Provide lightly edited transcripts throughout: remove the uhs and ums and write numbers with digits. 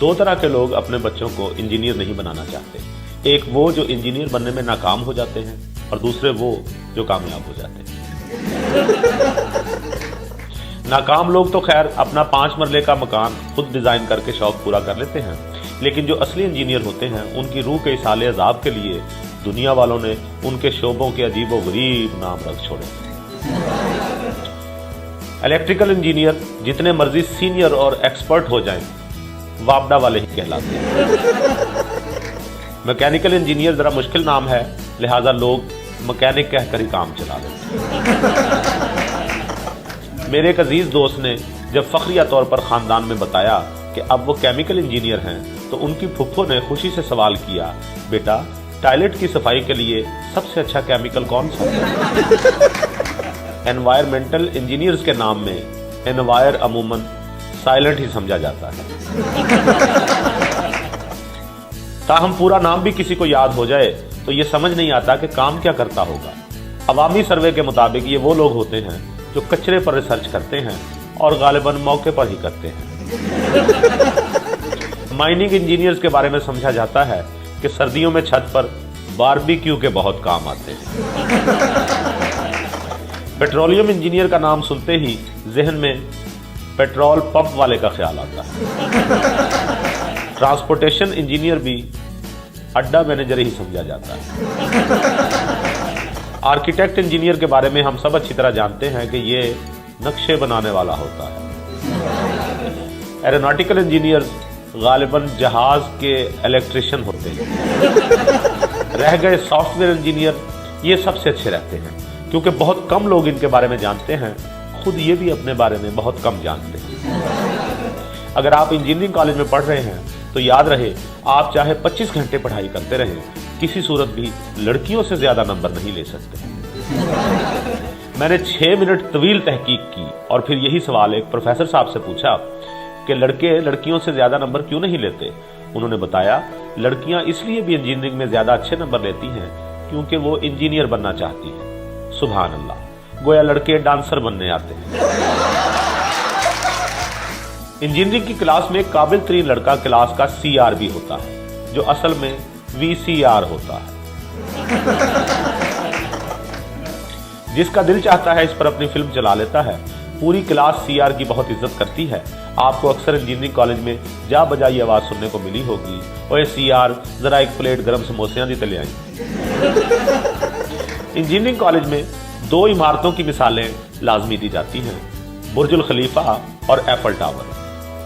دو طرح کے لوگ اپنے بچوں کو انجینئر نہیں بنانا چاہتے، ایک وہ جو انجینئر بننے میں ناکام ہو جاتے ہیں اور دوسرے وہ جو کامیاب ہو جاتے ہیں۔ ناکام لوگ تو خیر اپنا 5 مرلے کا مکان خود ڈیزائن کر کے شوق پورا کر لیتے ہیں، لیکن جو اصلی انجینئر ہوتے ہیں ان کی روح کے ایصال عذاب کے لیے دنیا والوں نے ان کے شعبوں کے عجیب و غریب نام رکھ چھوڑے۔ الیکٹریکل انجینئر جتنے مرضی سینئر اور ایکسپرٹ ہو جائیں وابڈا والے ہی کہلاتے ہیں۔ میکینیکل انجینئر ذرا مشکل نام ہے، لہذا لوگ مکینک کہہ کر ہی کام چلا لیتے ہیں۔ میرے ایک عزیز دوست نے جب فخریہ طور پر خاندان میں بتایا کہ اب وہ کیمیکل انجینئر ہیں تو ان کی پھپھو نے خوشی سے سوال کیا، بیٹا ٹائلٹ کی صفائی کے لیے سب سے اچھا کیمیکل کون سا ہے؟ انوائرمنٹل انجینئرز کے نام میں انوائر عموماً سائلنٹ ہی سمجھا جاتا ہے۔ تاہم پورا نام بھی کسی کو یاد ہو جائے تو یہ سمجھ نہیں آتا کہ کام کیا کرتا ہوگا۔ عوامی سروے کے مطابق یہ وہ لوگ ہوتے ہیں جو کچرے پر ریسرچ کرتے ہیں اور غالباً موقع پر ہی کرتے ہیں۔ مائننگ انجینئرز کے بارے میں سمجھا جاتا ہے کہ سردیوں میں چھت پر باربیکیو کے بہت کام آتے ہیں۔ پیٹرولیم انجینئر کا نام سنتے ہی ذہن میں پیٹرول پمپ والے کا خیال آتا ہے۔ ٹرانسپورٹیشن انجینئر بھی اڈا مینیجر ہی سمجھا جاتا ہے۔ آرکیٹیکٹ انجینئر کے بارے میں ہم سب اچھی طرح جانتے ہیں کہ یہ نقشے بنانے والا ہوتا ہے۔ ایروناٹیکل انجینئرز غالباً جہاز کے الیکٹریشین ہوتے ہیں۔ رہ گئے سافٹ ویئر انجینئر، یہ سب سے اچھے رہتے ہیں کیونکہ بہت کم لوگ ان کے بارے میں جانتے ہیں، خود یہ بھی اپنے بارے میں بہت کم جانتے ہیں۔ اگر آپ انجینئرنگ کالج میں پڑھ رہے ہیں تو یاد رہے آپ چاہے 25 گھنٹے پڑھائی کرتے رہیں، کسی صورت بھی لڑکیوں سے زیادہ نمبر نہیں لے سکتے۔ میں نے 6 منٹ طویل تحقیق کی اور پھر یہی سوال ایک پروفیسر صاحب سے پوچھا کہ لڑکے لڑکیوں سے زیادہ نمبر کیوں نہیں لیتے؟ انہوں نے بتایا لڑکیاں اس لیے بھی انجینئرنگ میں زیادہ اچھے نمبر لیتی ہیں کیونکہ وہ انجینئر بننا چاہتی ہیں۔ سبحان اللہ، گویا لڑکے ڈانسر بننے آتے ہیں۔ انجینئرنگ کی کلاس میں ایک قابل ترین لڑکا کلاس کا CR بھی ہوتا ہے جو اصل میں VCR ہوتا ہے۔ جس کا دل چاہتا ہے اس پر اپنی فلم چلا لیتا ہے۔ پوری کلاس CR کی بہت عزت کرتی ہے۔ آپ کو اکثر انجینئرنگ کالج میں جا بجا یہ آواز سننے کو ملی ہوگی، اوے CR ذرا ایک پلیٹ گرم سموسیاں دیتے لے آئیں۔ انجینئرنگ کالج میں 2 عمارتوں کی مثالیں لازمی دی جاتی ہیں، برج الخلیفہ اور ایفل ٹاور۔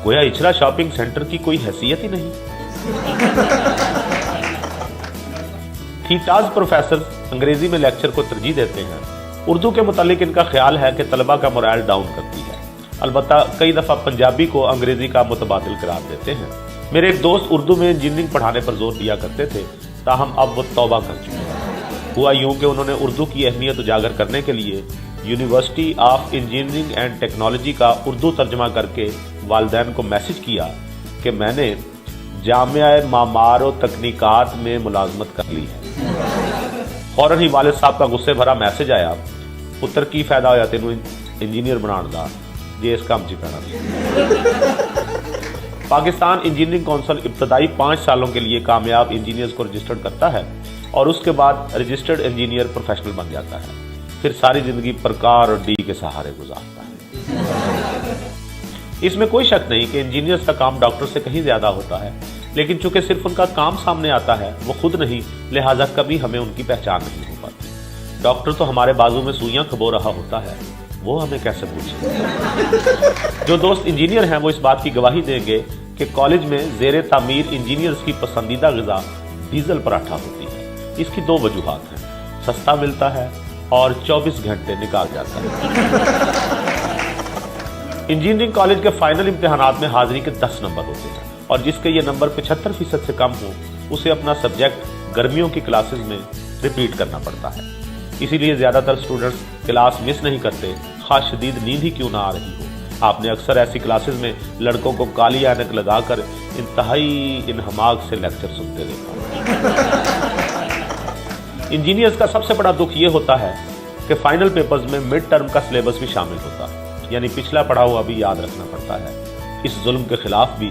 گویا اچھرا شاپنگ سینٹر کی کوئی حیثیت ہی نہیں۔ تھیٹاز پروفیسر انگریزی میں لیکچر کو ترجیح دیتے ہیں۔ اردو کے متعلق ان کا خیال ہے کہ طلبہ کا مورال ڈاؤن کرتی ہے، البتہ کئی دفعہ پنجابی کو انگریزی کا متبادل قرار دیتے ہیں۔ میرے ایک دوست اردو میں انجینئرنگ پڑھانے پر زور دیا کرتے تھے، تاہم اب وہ توبہ کر چکے ہیں۔ ہوا یوں کہ انہوں نے اردو کی اہمیت اجاگر کرنے کے لیے university of engineering and technology کا اردو ترجمہ کر کے والدین کو میسج کیا کہ میں نے جامعہ معمار و تکنیکات میں ملازمت کر لی ہے۔ فوراً ہی والد صاحب کا غصے بھرا میسج آیا، پتر کی فائدہ ہویا تینوں انجینئر بنان دا، جی اس کام چی پینا۔ پاکستان انجینئرنگ کونسل ابتدائی 5 سالوں کے لیے کامیاب انجینئرز کو رجسٹرڈ کرتا ہے اور اس کے بعد رجسٹرڈ انجینئر پروفیشنل بن جاتا ہے، پھر ساری زندگی پرکار اور ڈی کے سہارے گزارتا ہے۔ اس میں کوئی شک نہیں کہ انجینئرز کا کام ڈاکٹر سے کہیں زیادہ ہوتا ہے، لیکن چونکہ صرف ان کا کام سامنے آتا ہے، وہ خود نہیں، لہٰذا کبھی ہمیں ان کی پہچان نہیں ہو پاتی۔ ڈاکٹر تو ہمارے بازو میں سوئیاں کھبو رہا ہوتا ہے، وہ ہمیں کیسے پوچھے؟ جو دوست انجینئر ہیں وہ اس بات کی گواہی دیں گے کہ کالج میں زیر تعمیر انجینئرز کی پسندیدہ غذا ڈیزل پراٹھا ہوتی ہے۔ اس کی 2 وجوہات ہیں، سستا ملتا ہے اور 24 گھنٹے نکال جاتا ہے۔ انجینئرنگ کالج کے فائنل امتحانات میں حاضری کے 10 نمبر ہوتے ہیں اور جس کے یہ نمبر 75% سے کم ہوں اسے اپنا سبجیکٹ گرمیوں کی کلاسز میں ریپیٹ کرنا پڑتا ہے۔ اسی لیے زیادہ تر اسٹوڈنٹس کلاس مس نہیں کرتے، خواہ شدید نیند ہی کیوں نہ آ رہی ہو۔ آپ نے اکثر ایسی کلاسز میں لڑکوں کو کالی اینک لگا کر انتہائی انہماک سے لیکچر سنتے دیکھا۔ انجینئرز کا سب سے بڑا دکھ یہ ہوتا ہے کہ فائنل پیپرز میں مڈ ٹرم کا سلیبس بھی شامل ہوتا ہے، یعنی پچھلا پڑھا ہوا بھی یاد رکھنا پڑتا ہے۔ اس ظلم کے خلاف بھی